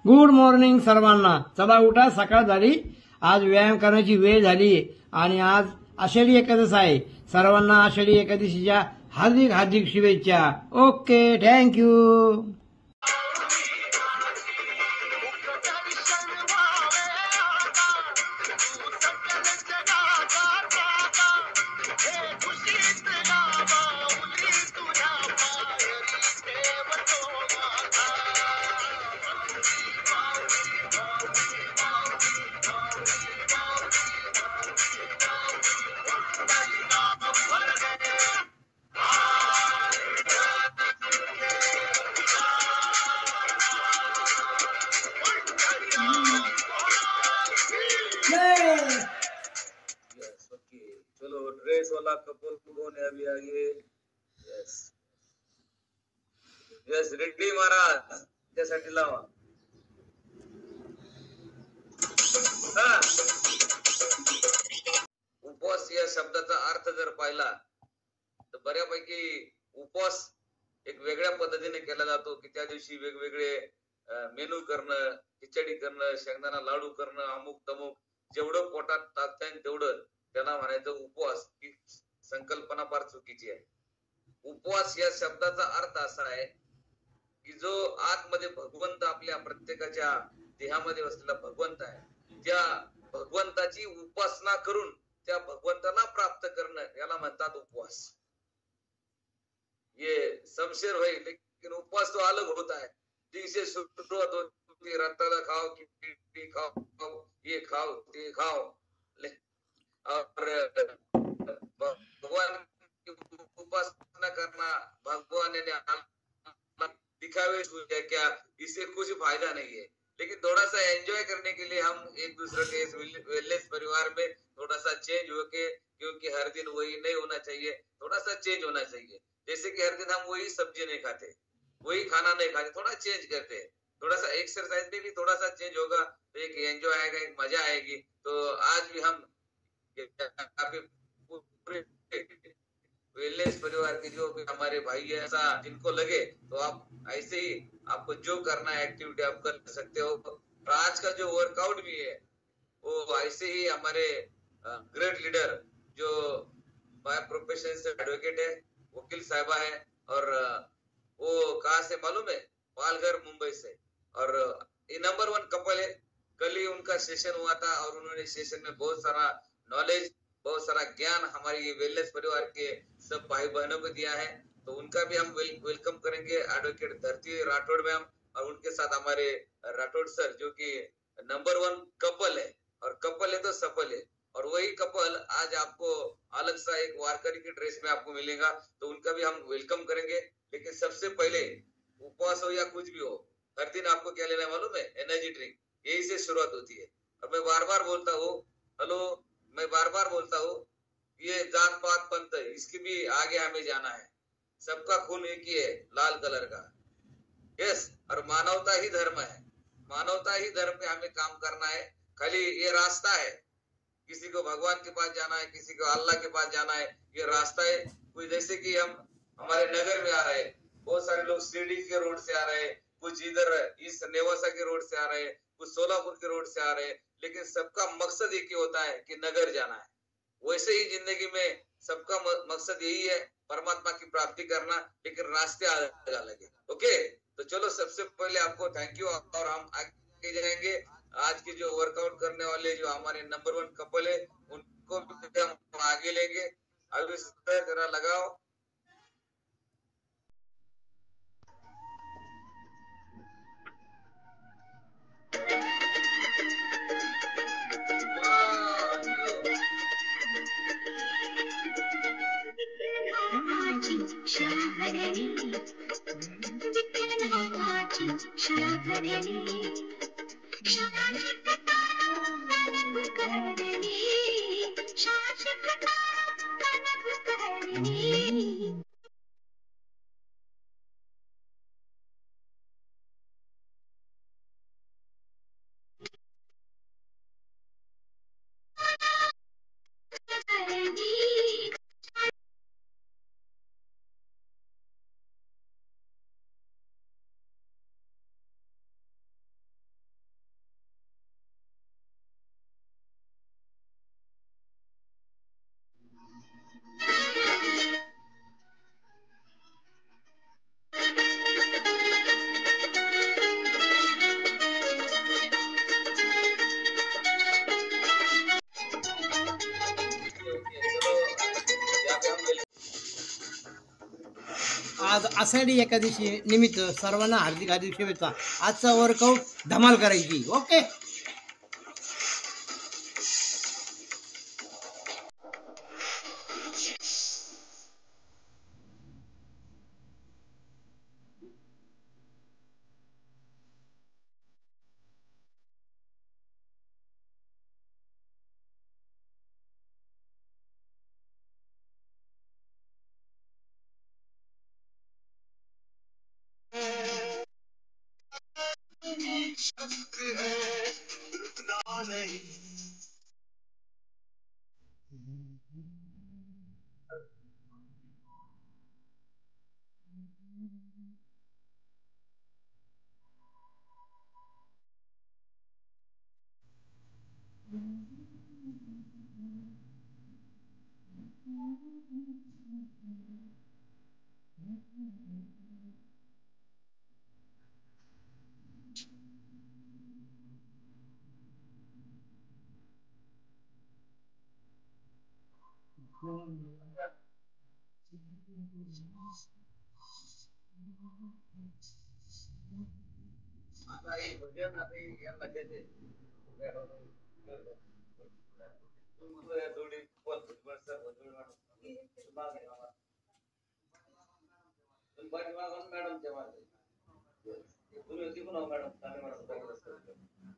Good morning सर्वांना. चला उठा, सकाळ झाली. आज व्यायाम करण्याची वेळ झाली आणि आज आषाढी एकादश आहे. सर्वांना आषाढी एकादशीच्या हार्दिक हार्दिक शुभेच्छा. Okay, thank you. चलो ड्रेस वाला कपल कौन है अभी आगे? यस यस, रेड्डी महाराज त्यासाठी लावा. उपवास या शब्दाचा अर्थ जर पाहिला तर बऱ्यापैकी उपवास एक वेगळ्या पद्धतीने केला जातो की त्या दिवशी वेगवेगळे मेनू करणं, खिचडी करणं, शेंगदाणा लाडू करणं, अमुक तमुक, जेवढं पोटात टाकता येईल तेवढं त्याला म्हणायचं उपवास. ही संकल्पना फार चुकीची आहे. उपवास या शब्दाचा अर्थ असा आहे की जो आतमध्ये भगवंत, आपल्या प्रत्येकाच्या देहामध्ये बसलेला भगवंत आहे, त्या भगवंताची उपासना करून त्या भगवंताला प्राप्त करणं याला म्हणतात उपवास. ये शमशेर भाई, लेकिन उपवास तो अलग होता है. दिन से शुरुआत होती, रताला खाओ, खिचड़ी खाओ, ये खाओ, ते खाओ, और भगवान की उपासना करना, भगवान ने दिखावे क्या, इससे कुछ फायदा नहीं है. लेकिन थोड़ा सा एंजॉय करने के लिए हम एक दूसरे के इस वेलनेस परिवार में थोड़ा सा चेंज होके, क्योंकि हर दिन वही नहीं होना चाहिए, थोड़ा सा चेंज होना चाहिए. जैसे कि हर दिन हम वही सब्जी नहीं खाते, वही खाना नहीं खाते, थोड़ा चेंज करते हैं. थोड़ा सा एक्सरसाइज में भी थोड़ा सा चेंज होगा तो एक एंजॉय आएगा, एक मजा आएगी. तो आज भी हम वेलनेस परिवार के जो भी हमारे भाई है, ऐसा जिनको लगे तो आप ऐसे ही, आपको जो करना है एक्टिविटी आप कर सकते हो. और आज का जो वर्कआउट भी है वो ऐसे ही हमारे ग्रेट लीडर जो बाय प्रोफेशन से एडवोकेट है, वकील साहिबा है, और वो कहाँ से मालूम है? पालघर, मुंबई से. और ये नंबर 1 कपल है. कल ही उनका सेशन हुआ था और उन्होंने सेशन में बहुत सारा नॉलेज, बहुत सारा ज्ञान हमारे ये वेलनेस परिवार के सब भाई बहनों को दिया है. तो उनका भी हम वेलकम करेंगे, एडवोकेट धरती राठौड़ मैम, और उनके साथ हमारे राठौड़ सर, जो कि नंबर 1 कपल है, और कपल है तो सफल है. और वही कपल आज आपको अलग सा एक वारकरी की ड्रेस में आपको मिलेगा, तो उनका भी हम वेलकम करेंगे. लेकिन सबसे पहले उपवास हो या कुछ भी हो, हर दिन आपको क्या लेना है मालूम है? Energy drink. यही से शुरुआत होती है. और मैं बार बार बोलता हूँ, हेलो, मैं बार बार बोलता हूँ, ये जात पात पंथ, इसकी भी आगे हमें जाना है. सबका खून एक ही है, लाल कलर का. यस, और मानवता ही धर्म है. मानवता ही धर्म पे हमें काम करना है. खाली ये रास्ता है, किसी को भगवान के पास जाना है, किसी को अल्लाह के पास जाना है, ये रास्ता है. कोई जैसे कि हम हमारे नगर में आ रहे हैं, बहुत सारे लोग शिरडी के रोड से आ रहे हैं, कुछ इधर इस नेवासा के रोड से आ रहे हैं, कुछ सोलापुर के रोड से आ रहे हैं, लेकिन सबका मकसद एक ही होता है कि नगर जाना है. वैसे ही जिंदगी में सबका मकसद यही है, परमात्मा की प्राप्ति करना, लेकिन रास्ते अलग अलग है. ओके, तो चलो सबसे पहले आपको थैंक यू. और हम आगे जाएंगे. आज के जो वर्कआउट करने वाले जो हमारे नंबर 1 कपल है, उनको भी हम आगे लेंगे. अभी जरा लगाओ. आषाढी एकादशी निमित्त सर्वांना हार्दिक हार्दिक शुभेच्छा. आजचा वर्कआउट धमाल करायची. ओके.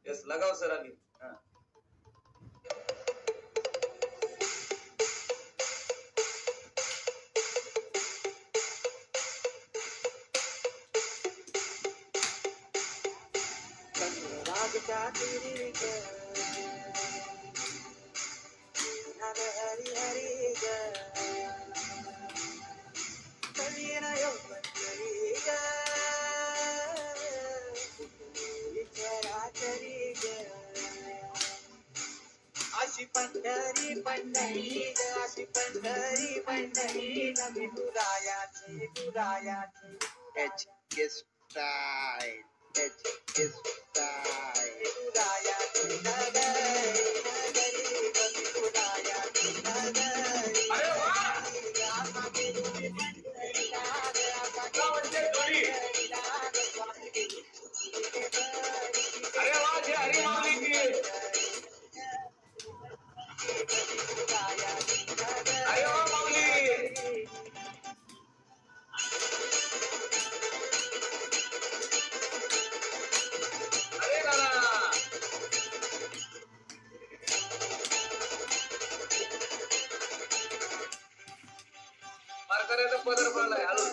यस लगाओ सर अभी. अशी पंढरी पंढरी अशी पंढरी पंढरी नवी गुरायाची गुरायाची एच स्टाईल एच स्टाईल गुरायाची नगरी नगरी नवी गुरायाची नगरी. पदर पडलाय hello.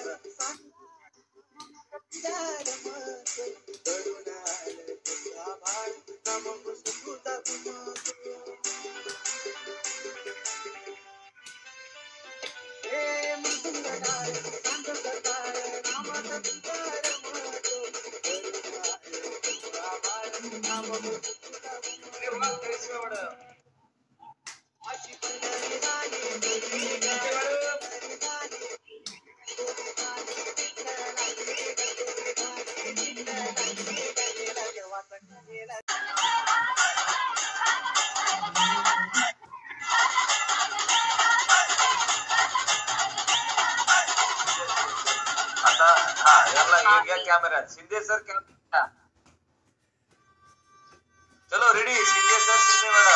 Camera Shinde sir camera चलो ready. Shinde sir Shinde madam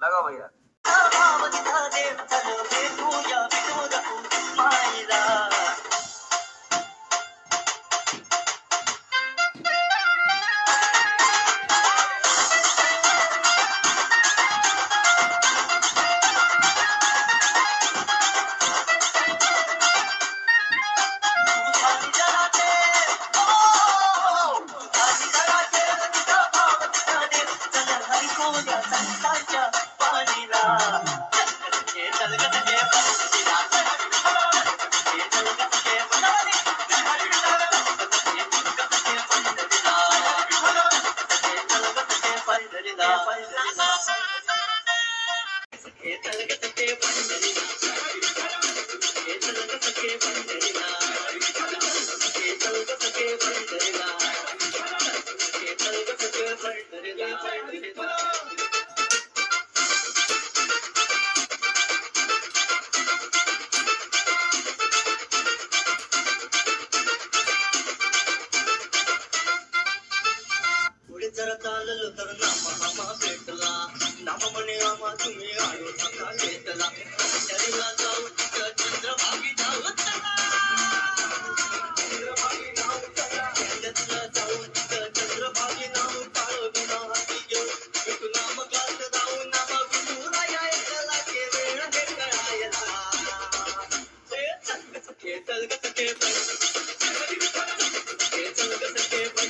लगाओ भैया. चाललो तर नामा आम्हा भेटला नामा म्हणे आम्हा तुम्ही आलो नका भेटला पंढरीला जाऊ तिथं चंद्रभागी जाऊ चला चंद्रभागी नाव चला पंढरीला जाऊ तिथं चंद्रभागी नाव काळ बिना हाती घेऊ विठू नाम गात जाऊ नाम विठुराया ऐकला के वेळ हे कळायला हे चल ग सखे पण हे चल ग सखे पण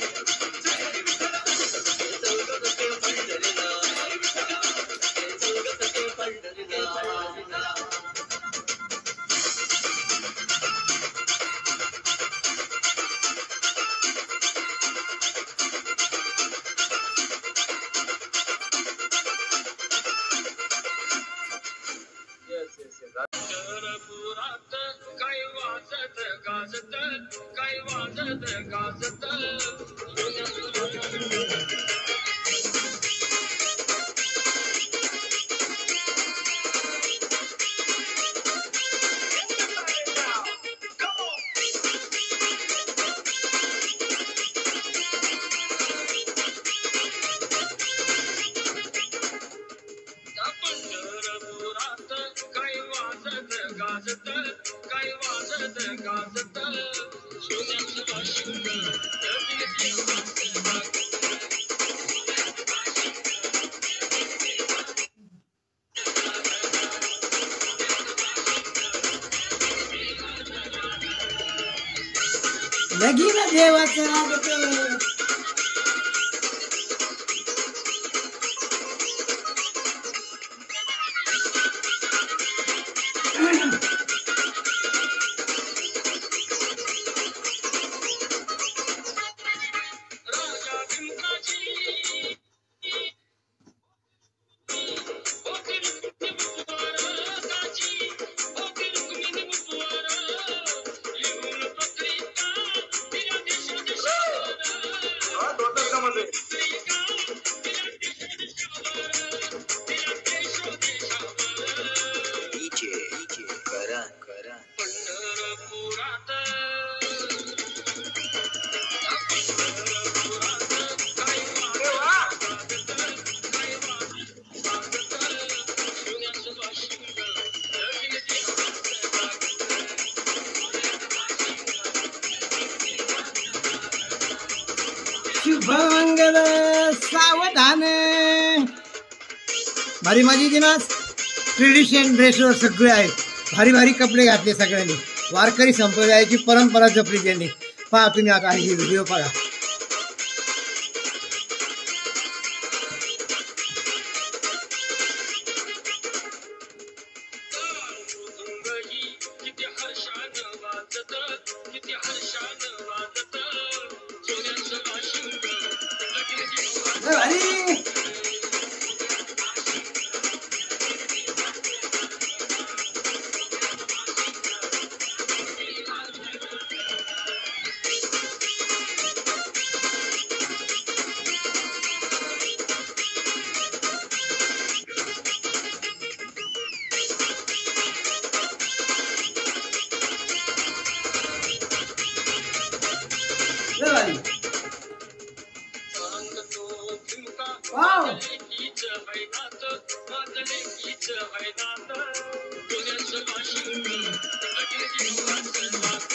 पंढरपुरात काय वाजत गाजत काय वाजत गाजत पंढरपुरात काय वाजत गाजत काय वाजत गाजत सोन्याचं वाशिंग लगीन देवाचं आगत राजा भीमकाजी होती रुक्मिणी मुखवाराची होती रुक्मिणी मुखवार लिहून पत्रिका दिल्या देश देशावर पत्रिका दिल्या देश देशावर दिल्या देश देशावर डीजे करा करा पंढरपुरात काय वाजत काय वाजत सोन्याचं वाशिंग लगीन शुभमंगल सावधान. भारी माझी दिनास ट्रेडिशन ड्रेसवर सगळे आहेत. भारी भारी कपडे घातले सगळ्यांनी. वारकरी संप्रदायाची परंपरा जपली त्यांनी. पहा तुम्ही आता ही व्हिडिओ पहा. मृदुंगही किती हर्षानं वाजत किती हर्षानं वाजत सोन्याचं वाशिंग लगीन देवाचं लय भारी. लय भारी. सांगतो भीमका वाव. मादलेकीच हैनात मादलेकीच हैनात सोन्याचं वाशिंग लगीन देवाचं वाजत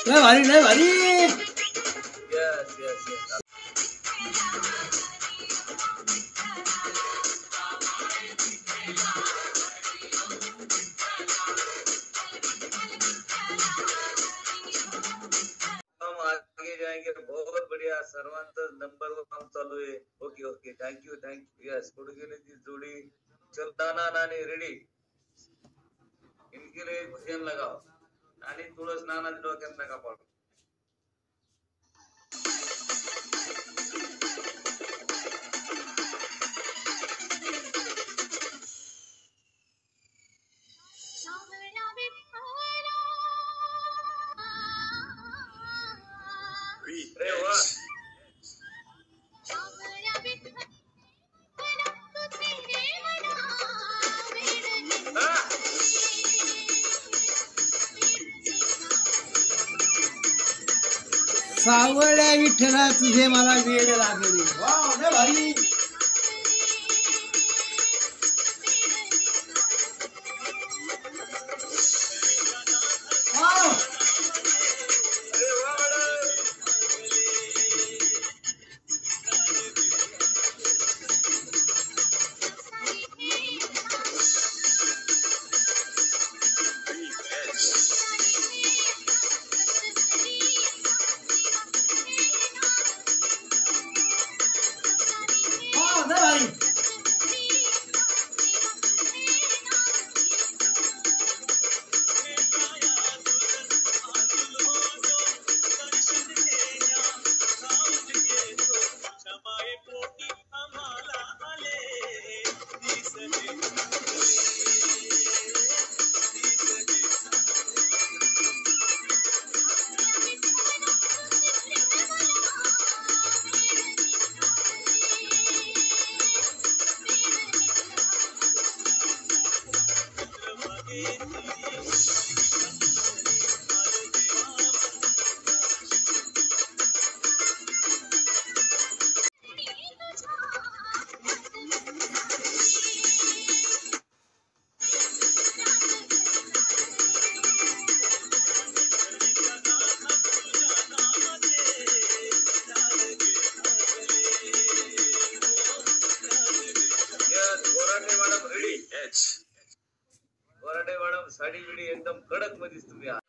लय भारी लय भारी. Yes, yes, yes. हम आगे जाएंगे. बहुत बढ़िया. सर्वांचं नंबर वन काम चालू आहे. Okay okay. थँक्यू. यस. कुठे गेली ती जोडी. चल नाना नानी रेडी. इनके लिए भजन लगाओ आणि तुळस नानाच्या डोक्यात नका पाडू. सावळ्या विठ्ठला तुझे मला वेळ लागली. वाव, लय भारी. वाव. वाव, लय भारी. वराडे मॅडम साडी बिडी एकदम कडक मध्येच तुम्ही आहात.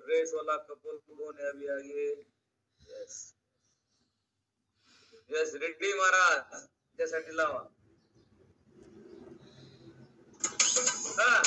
ड्रेस वाला कपल कौन है अभी आगे? यस यस, रेड्डी महाराज त्यासाठी लावा. हा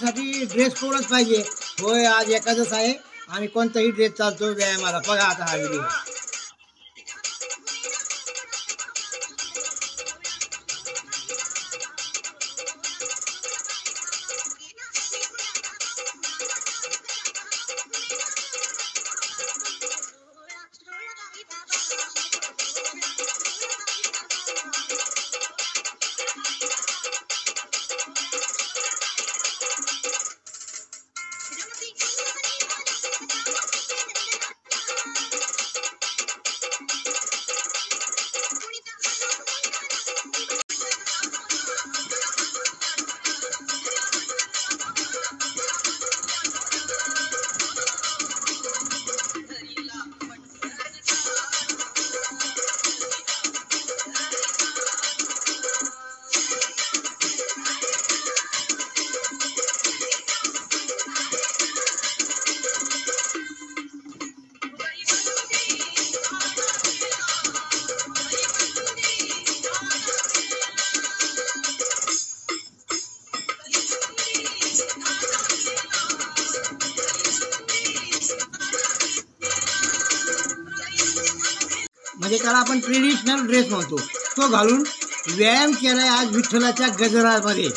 व्यायामासाठी ड्रेस कोडच पाहिजे. होय, आज एकादश आहे आणि कोणताही ड्रेस चालतो व्यायामाला. बघा आता हा व्हिडिओ. म्हणजे त्याला आपण ट्रेडिशनल ड्रेस म्हणतो, तो घालून व्यायाम केलाय आज विठ्ठलाच्या गजरामध्ये.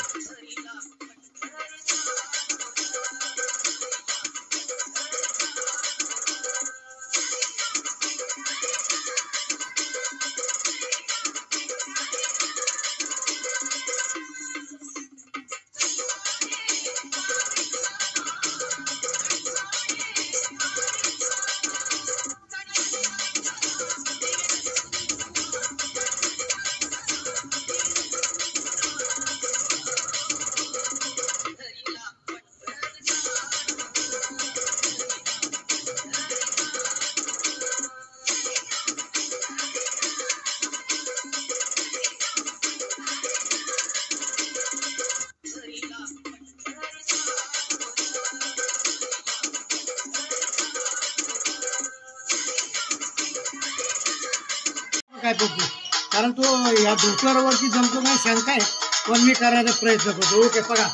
काय बघू, कारण तो या धोक्यावरती जमतो नाही शंका आहे, पण मी करायचा प्रयत्न करतो. ओके, बघा.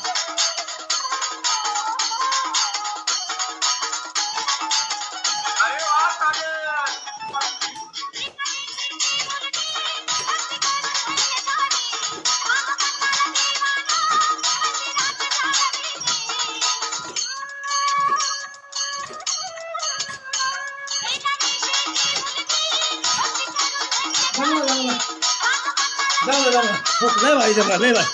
लय भाई जमला, लय भाई.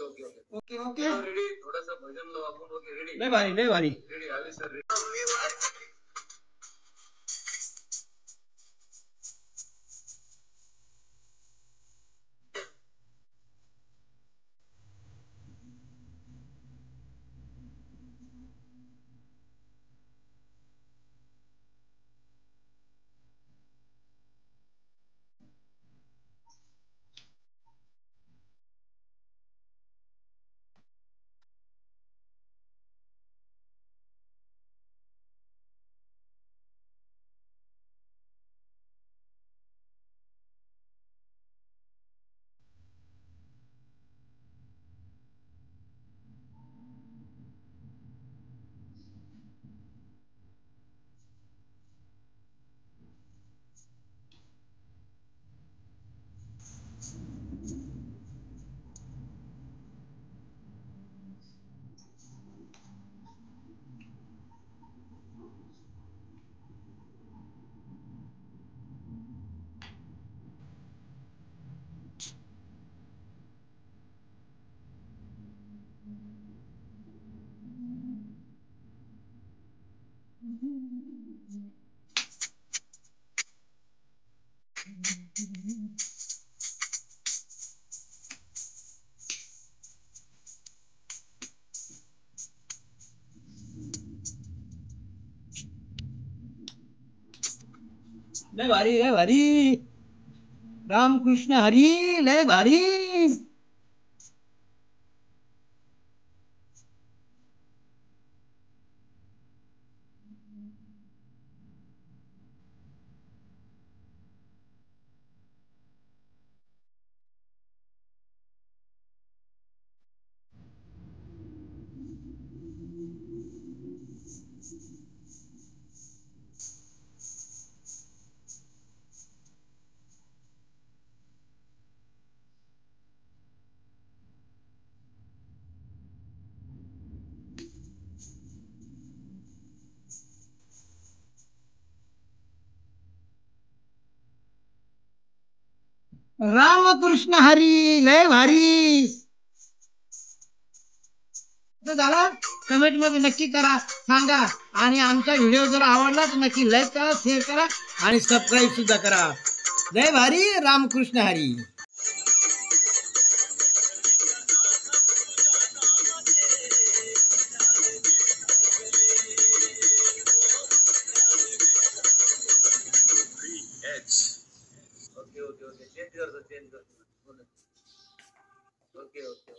Okay okay okay okay ready थोड़ा सा भजन लो आपण ओके रेडी लय भारी लय भारी. रेडी आले सर रेडी लय भारी लय भारी. रामकृष्ण हरी लय भारी. रामकृष्ण हरी लय भारी. झाला कमेंट मध्ये नक्की करा सांगा आणि आमचा व्हिडिओ जर आवडला तर नक्की लाईक करा शेअर करा आणि सबस्क्राईब सुद्धा करा. लय भारी Ramakrishna Hari. Okay okay okay change करतो ओके ओके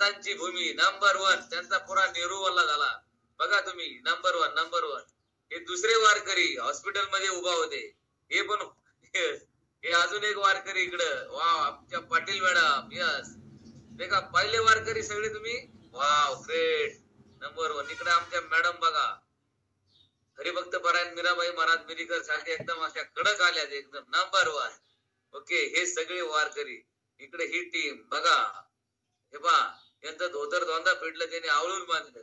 संतांची भूमी नंबर 1 त्यांचा पुरा नेहरूवाला झाला. बघा तुम्ही नंबर 1 हे दुसरे वारकरी हॉस्पिटल मध्ये उभा होते. हे पण हे अजून एक वारकरी इकडं. वा आमच्या पाटील मॅडम. यस देखा पहिले वारकरी सगळे तुम्ही. Wow great number 1. इकडे आमच्या मॅडम बघा हरिभक्त परायण मीराबाई महाराज मिरीकर सारखे एकदम अशा कडक आल्या एकदम नंबर 1. ओके हे सगळे वारकरी. इकडे ही टीम बघा. हे पहा यांचं धोतर धोंदा फेडलं त्याने आवळून बांधलं.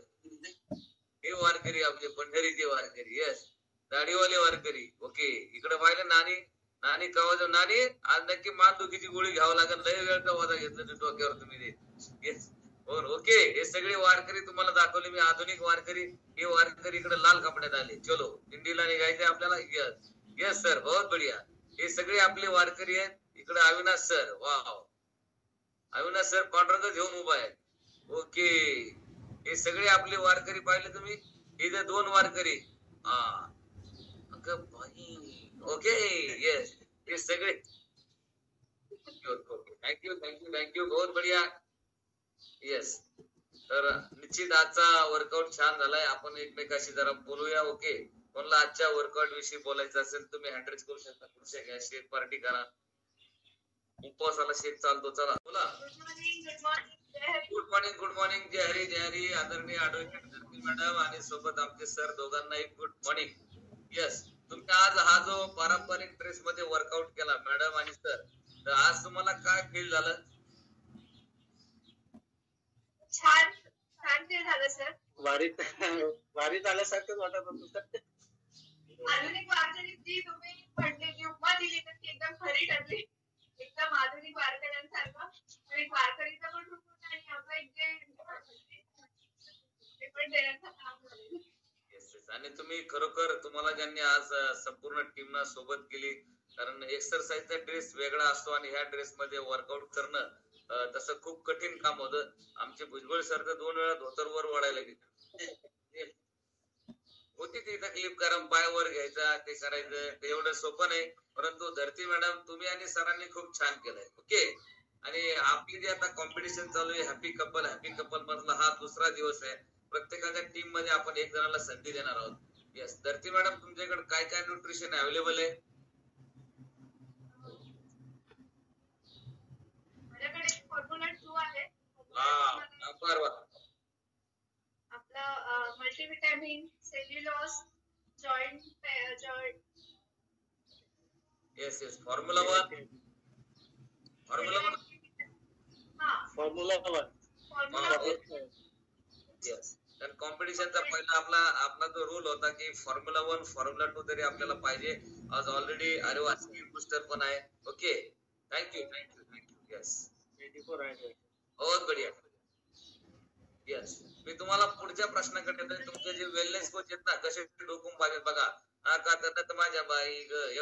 हे वारकरी आपले पंढरीचे वारकरी. येस दाढीवाले वारकरी. ओके इकडे पाहिलं नानी नानी कवा नानी आज नक्की मानदुखीची गोळी घ्यावं लागेल. लय वेळचा वादा घेतलं डोक्यावर तुम्ही ते. येस ओके हे सगळे वारकरी तुम्हाला दाखवले मी आधुनिक वारकरी. हे वारकरी इकडे लाल कपड्यात आले. चलो दिंडीला निघायचे आपल्याला. यस यस सर बहुत बढिया. हे सगळे आपले वारकरी आहेत. इकडे Avinash sir. Wow Avinash sir Pandurang घेऊन उभा आहे. ओके हे सगळे आपले वारकरी पाहिले तुम्ही. इथे 2 वारकरी. हा ओके येस हे सगळे थँक्यू बहुत बढिया. येस तर निश्चित आजचा वर्कआउट छान झालाय. आपण एकमेकाशी जरा बोलूया. ओके कोणाला आजच्या वर्कआउट विषयी बोलायचं असेल तुम्ही हँड रेज करू शकता. खुर्च्या घ्या शेक पार्टी करा. उपवासाला शेक चालतो. चला बोला. गुड मॉर्निंग जय हरी आदरणीय ऍडव्होकेट धरती मॅडम आणि सोबत आमचे सर दोघांना एक गुड मॉर्निंग. यस तुम्ही आज हा जो पारंपरिक ड्रेस मध्ये वर्कआउट केला मॅडम आणि सर तर आज तुम्हाला काय फील झालं. छान छान फील झालं सर. वारीत आल्यासारखंच वाटत होतं सर. आधुनिक वारकरी जी तुम्ही जी उपमा दिली तर ती एकदम खरी ठरली. एकदम आधुनिक वारकऱ्यांसारखं आणि वारकरीचा पण रूप होता आणि आपलं एक जे पण देण्याचं काम झालं. आणि तुम्ही खरोखर तुम्हाला ज्यांनी आज संपूर्ण टीमना सोबत केली कारण एक्सरसाइजचा ड्रेस वेगळा असतो आणि ह्या ड्रेस मध्ये वर्कआउट करणं तसं खूप कठीण काम होतं. आमचे भुजबळ सर तर 2 वेळा धोतरवर वाढायला गेले होती ती तकलीफ. कारण पाय वर घ्यायचा ते करायचं ते एवढं सोपं नाही. परंतु धरती मॅडम तुम्ही आणि सरांनी खूप छान केलंय. ओके आणि आपली जी आता कॉम्पिटिशन चालू आहे हॅपी कपल मधला हा दुसरा दिवस आहे. प्रत्येकाच्या टीम मध्ये आपण एक जणाला संधी देणार आहोत. येस धरती मॅडम तुमच्याकडे काय काय न्यूट्रिशन अवेलेबल आहे. माझ्याकडे फॉर्म्युला 2 आहे. आपलं multivitamin cellulose joint yes formula 1 formula 1 yes तर कॉम्पिटिशनचा पहिला आपला जो रूल होता की फॉर्म्युला 1 फॉर्म्युला 2 तरी आपल्याला पाहिजे. आज ऑलरेडी अरे स्पीड बुस्टर पण आहे. ओके थँक्यू येस 84 आहे. बहुत बढिया. येस मी तुम्हाला पुढच्या प्रश्नाकडे येतोय. तुमचे जे वेलनेस कोच आहेत ना कसे डोकून पाहिजे बघा. हा का तर माझ्या बाई हे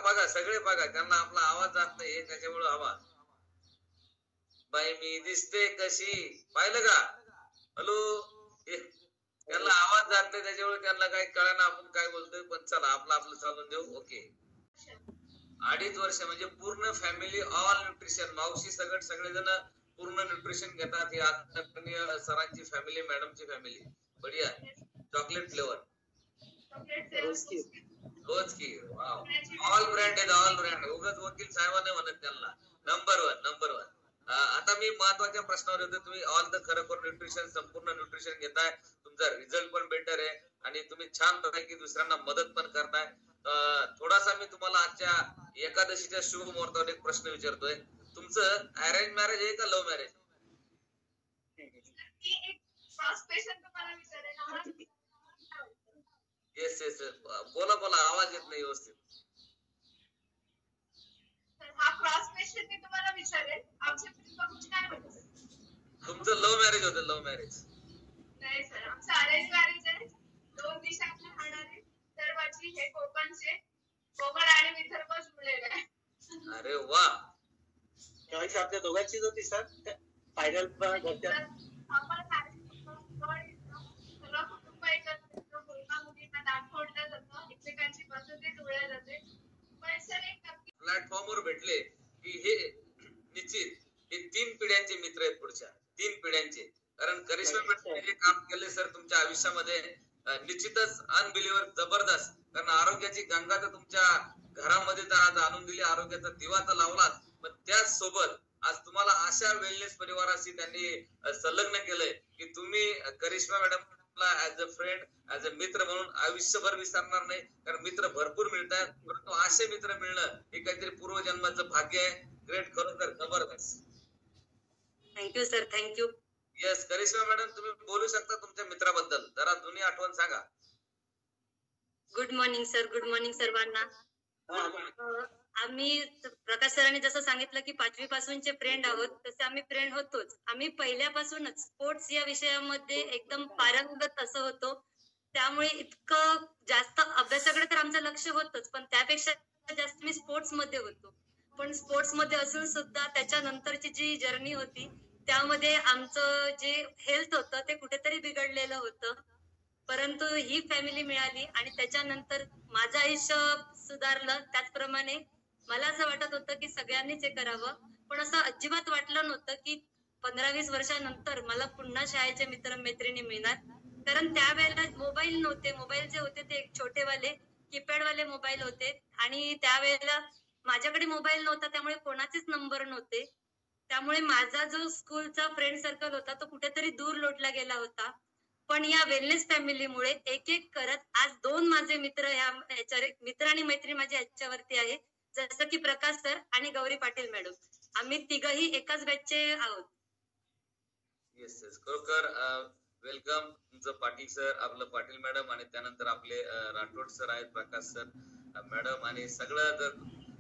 बघा सगळे बघा. त्यांना आपला आवाज जात नाही त्याच्यामुळे आवाज बाई मी दिसते कशी पाहिलं का. हॅलो त्यांना आवाज जात नाही त्याच्यामुळे त्यांना काही कळना आपण काय बोलतोय. पण चला आपलं चालून देऊ. ओके 2.5 वर्ष म्हणजे पूर्ण फॅमिली ऑल न्यूट्रिशन मावशी सगळेजण पूर्ण न्यूट्रिशन घेतात. ही आदरणीय सरांची फॅमिली मॅडमची फॅमिली बढिया. चॉकलेट फ्लेवर रोज की ऑल ब्रँड आहेत ऑल ब्रँड. उगाच वकील साहेबांनी म्हणत त्यांना नंबर 1. आता मी महत्वाच्या प्रश्नावर येतो. तुम्ही ऑल द खरोखर न्यूट्रिशन संपूर्ण न्यूट्रिशन घेताय. तुमचा रिझल्ट पण बेटर आहे आणि तुम्ही छान पैकी दुसऱ्यांना मदत पण करताय. थोडासा मी तुम्हाला आजच्या एकादशीच्या शुभ मुहूर्तावर एक प्रश्न विचारतोय. तुमचं अरेंज मॅरेज आहे का लव्ह मॅरेज. येस बोला आवाज येत नाही व्यवस्थित. हा क्रॉस क्वेश्चन मी तुम्हाला विचारेल. आमच्या काय होतं. तुमचं लव्ह मॅरेज होतं. लव्ह मॅरेज नाही सर आमचं अरेंज मॅरेज आहे. 2 देशातले राहणारे सर्वांची हे कोकण आणि विदर्भ जुळलेलं आहे. अरे वा चॉईस आपल्या दोघांचीच होती सर. फायनल घरच्या आपण सगळं कुटुंब एकत्र येतो. मुलगा मुलींना दाखवलं जातं. एकमेकांची पसंती जुळल्या जाते. पण सर एक प्लॅटफॉर्मवर भेटले की हे निश्चित हे 3 पिढ्यांचे मित्र तुमच्या आयुष्यामध्ये निश्चितच अनबिलिव्हर जबरदस्त, कारण आरोग्याची गंगा तर तुमच्या घरामध्ये तर आज आणून दिली, आरोग्याचा दिवा तर लावलाच, पण त्याच सोबत आज तुम्हाला अशा वेलनेस परिवाराशी त्यांनी संलग्न केलंय की तुम्ही करिश्मा मॅडमला as a friend, as a मित्र म्हणून आयुष्यभर विसरणार नाही, कारण मित्र भरपूर मिळतात, परंतु असे मित्र मिळणं हे काहीतरी पूर्वजन्माचं भाग्य आहे. ग्रेट, खरोखर जबरदस्त. Thank you sir, thank you. Yes Karishma madam, तुम्ही बोलू शकता तुमच्या मित्राबद्दल, जरा जुनी आठवण सांगा. Good morning sir, good morning सर्वांना. आम्ही प्रकाश सरांनी जसं सांगितलं की 5वी पासूनचे फ्रेंड आहोत, तसे आम्ही फ्रेंड होतोच. आम्ही पहिल्यापासूनच स्पोर्ट्स या विषयामध्ये एकदम पारंगत असं होतो, त्यामुळे इतकं जास्त अभ्यासाकडे तर आमचं लक्ष होतच, पण त्यापेक्षा जास्त मी स्पोर्ट्स मध्ये होतो. पण स्पोर्ट्स मध्ये असून सुद्धा त्याच्यानंतरची जी जर्नी होती त्यामध्ये आमचं जे हेल्थ होतं ते कुठेतरी बिघडलेलं होतं, परंतु ही फॅमिली मिळाली आणि त्याच्यानंतर माझं आयुष्य सुधारलं. त्याचप्रमाणे मला असं वाटत होतं की सगळ्यांनीच हे करावं, पण असं अजिबात वाटलं नव्हतं की 15-20 वर्षानंतर मला पुन्हा शाळेचे मित्र मैत्रिणी मिळणार, कारण त्यावेळेला मोबाईल नव्हते. मोबाईल जे होते ते छोटेवाले कीपॅडवाले मोबाईल होते आणि त्यावेळेला माझ्याकडे मोबाईल नव्हता, त्यामुळे कोणाचेच नंबर नव्हते. त्यामुळे माझा जो स्कूलचा फ्रेंड सर्कल होता तो कुठेतरी दूर लोटला गेला होता. पण या वेलनेस फॅमिलीमुळे एक एक करत आज 2 माझे मित्र मित्र आणि मैत्री माझ्या ह्याच्यावरती आहे, जसं की प्रकाश सर आणि गौरी पाटील मॅडम. आम्ही तिघही एकाच बॅचचे आहोत. येस येस, खरोखर वेलकम तुमचं पाटील सर, आपलं पाटील मॅडम, आणि त्यानंतर आपले राठोड सर आहेत, प्रकाश सर मॅडम, आणि सगळं जर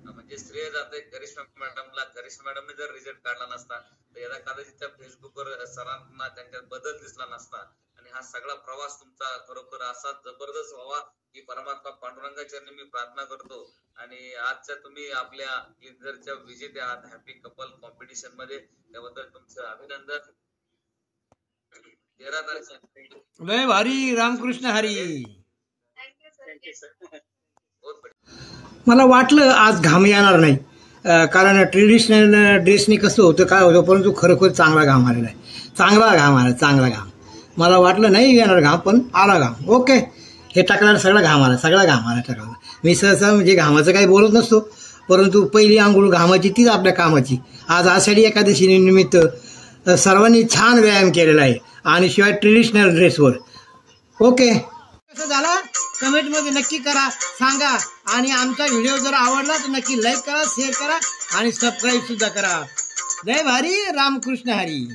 म्हणजे श्रेय जाते करिश्मा मॅडमला. करिश्मा मॅडमने जर रिझल्ट काढला नसता तर याला कदाचित त्या फेसबुकवर सरांना त्यांच्यात बदल दिसला नसता, आणि हा सगळा प्रवास तुमचा खरोखर असा जबरदस्त व्हावा की परमात्मा पांडुरंगाचरणी मी प्रार्थना करतो. आणि आजच्या तुम्ही आपल्या क्लिंजरच्या विजेते आहात हॅपी कपल कॉम्पिटिशन मध्ये, त्याबद्दल तुमचं अभिनंदन. 13 तारखेला लय भारी, रामकृष्ण हरी. Thank you sir. बहुत बढिया. मला वाटलं आज घाम येणार नाही, कारण ट्रेडिशनल ड्रेसनी कसं होतं काय होतं, परंतु खरोखर चांगला घाम आलेला आहे, चांगला घाम आला, चांगला घाम. मला वाटलं नाही येणार घाम, पण आला घाम. ओके, हे टाकल्याला सगळा घाम आला, सगळा घाम आला टाकला. मी सहसा म्हणजे घामाचं काही बोलत नसतो, परंतु पहिली आंघोळ घामाची तीच आपल्या कामाची. आज आषाढी एकादशी निमित्त सर्वांनी छान व्यायाम केलेला आहे, आणि शिवाय ट्रेडिशनल ड्रेसवर. ओके, कसं झालं कमेंटमध्ये नक्की करा, सांगा, आणि आमचा व्हिडिओ जर आवडला तर नक्की लाईक करा, शेअर करा आणि सबस्क्राईब सुद्धा करा. जय भारी, रामकृष्ण हरी.